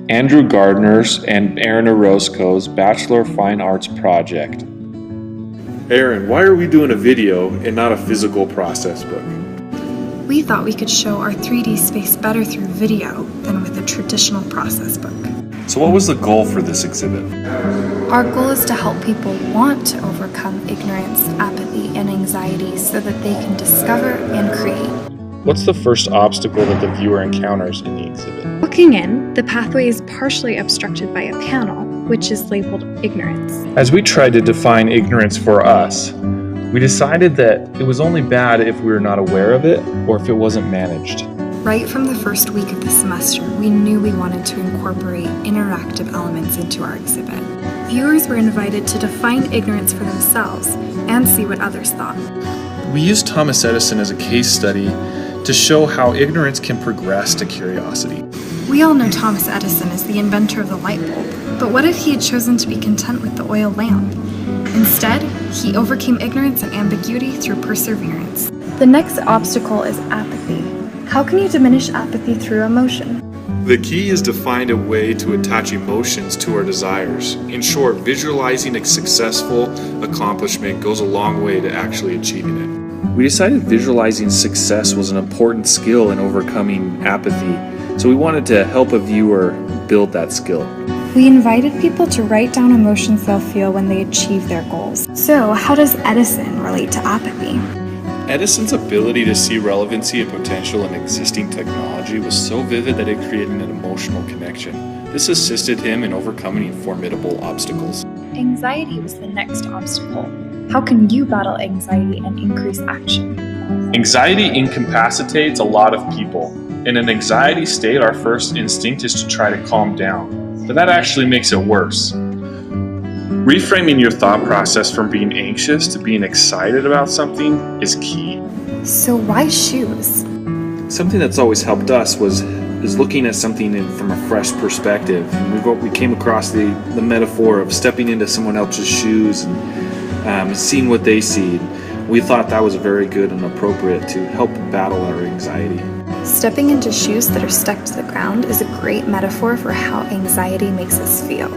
Andrew Gardner's and Erin Orozco's Bachelor of Fine Arts project. Erin, why are we doing a video and not a physical process book? We thought we could show our 3D space better through video than with a traditional process book. So what was the goal for this exhibit? Our goal is to help people want to overcome ignorance, apathy, and anxiety so that they can discover and create. What's the first obstacle that the viewer encounters in the exhibit? Looking in, the pathway is partially obstructed by a panel, which is labeled ignorance. As we tried to define ignorance for us, we decided that it was only bad if we were not aware of it or if it wasn't managed. Right from the first week of the semester, we knew we wanted to incorporate interactive elements into our exhibit. Viewers were invited to define ignorance for themselves and see what others thought. We used Thomas Edison as a case study to show how ignorance can progress to curiosity. We all know Thomas Edison is the inventor of the light bulb, but what if he had chosen to be content with the oil lamp? Instead, he overcame ignorance and ambiguity through perseverance. The next obstacle is apathy. How can you diminish apathy through emotion? The key is to find a way to attach emotions to our desires. In short, visualizing a successful accomplishment goes a long way to actually achieving it. We decided visualizing success was an important skill in overcoming apathy, so we wanted to help a viewer build that skill. We invited people to write down emotions they'll feel when they achieve their goals. So, how does Edison relate to apathy? Edison's ability to see relevancy and potential in existing technology was so vivid that it created an emotional connection. This assisted him in overcoming formidable obstacles. Anxiety was the next obstacle. How can you battle anxiety and increase action? Anxiety incapacitates a lot of people. In an anxiety state, our first instinct is to try to calm down, but that actually makes it worse. Reframing your thought process from being anxious to being excited about something is key. So why shoes? Something that's always helped us is looking at something from a fresh perspective. And we came across the metaphor of stepping into someone else's shoes and seeing what they see. We thought that was very good and appropriate to help battle our anxiety. Stepping into shoes that are stuck to the ground is a great metaphor for how anxiety makes us feel.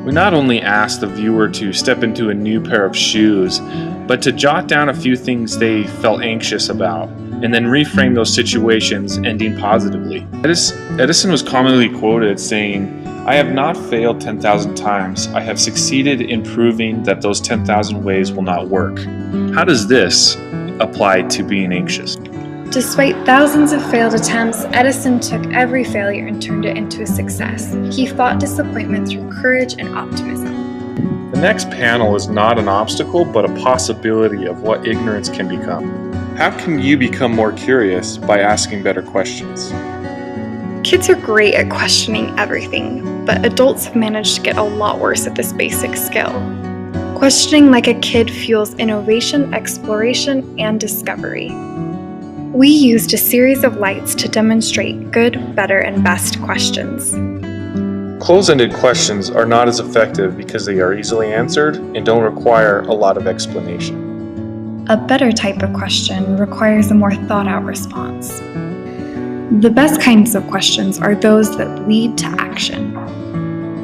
We not only asked the viewer to step into a new pair of shoes, but to jot down a few things they felt anxious about, and then reframe those situations, ending positively. Edison was commonly quoted saying, "I have not failed 10,000 times. I have succeeded in proving that those 10,000 ways will not work." How does this apply to being anxious? Despite thousands of failed attempts, Edison took every failure and turned it into a success. He fought disappointment through courage and optimism. The next panel is not an obstacle, but a possibility of what ignorance can become. How can you become more curious by asking better questions? Kids are great at questioning everything, but adults have managed to get a lot worse at this basic skill. Questioning like a kid fuels innovation, exploration, and discovery. We used a series of lights to demonstrate good, better, and best questions. Close-ended questions are not as effective because they are easily answered and don't require a lot of explanation. A better type of question requires a more thought-out response. The best kinds of questions are those that lead to action.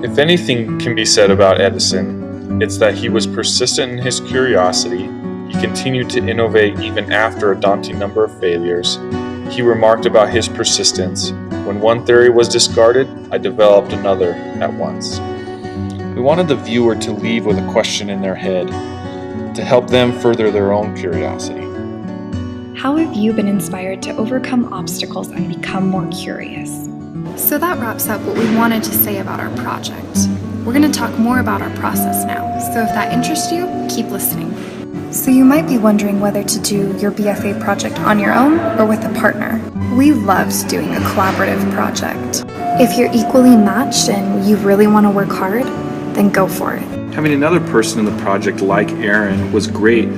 If anything can be said about Edison, it's that he was persistent in his curiosity. He continued to innovate even after a daunting number of failures. He remarked about his persistence. When one theory was discarded, I developed another at once. We wanted the viewer to leave with a question in their head to help them further their own curiosity. How have you been inspired to overcome obstacles and become more curious? So that wraps up what we wanted to say about our project. We're going to talk more about our process now, so if that interests you, keep listening. So you might be wondering whether to do your BFA project on your own or with a partner. We loved doing a collaborative project. If you're equally matched and you really want to work hard, then go for it. Having another person in the project like Erin was great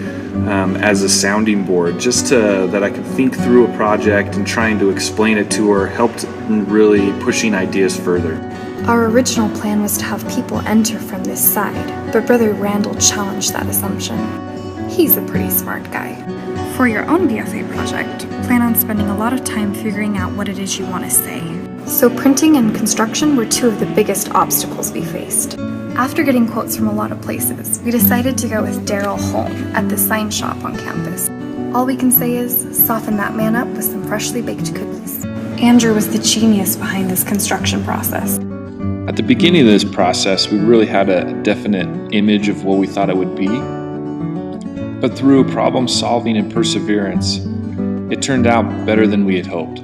as a sounding board, just that I could think through a project and trying to explain it to her helped in really pushing ideas further. Our original plan was to have people enter from this side, but Brother Randall challenged that assumption. He's a pretty smart guy. For your own BFA project, plan on spending a lot of time figuring out what it is you want to say. So printing and construction were two of the biggest obstacles we faced. After getting quotes from a lot of places, we decided to go with Daryl Holm at the sign shop on campus. All we can say is, soften that man up with some freshly baked cookies. Andrew was the genius behind this construction process. At the beginning of this process, we really had a definite image of what we thought it would be. But through problem solving and perseverance, it turned out better than we had hoped.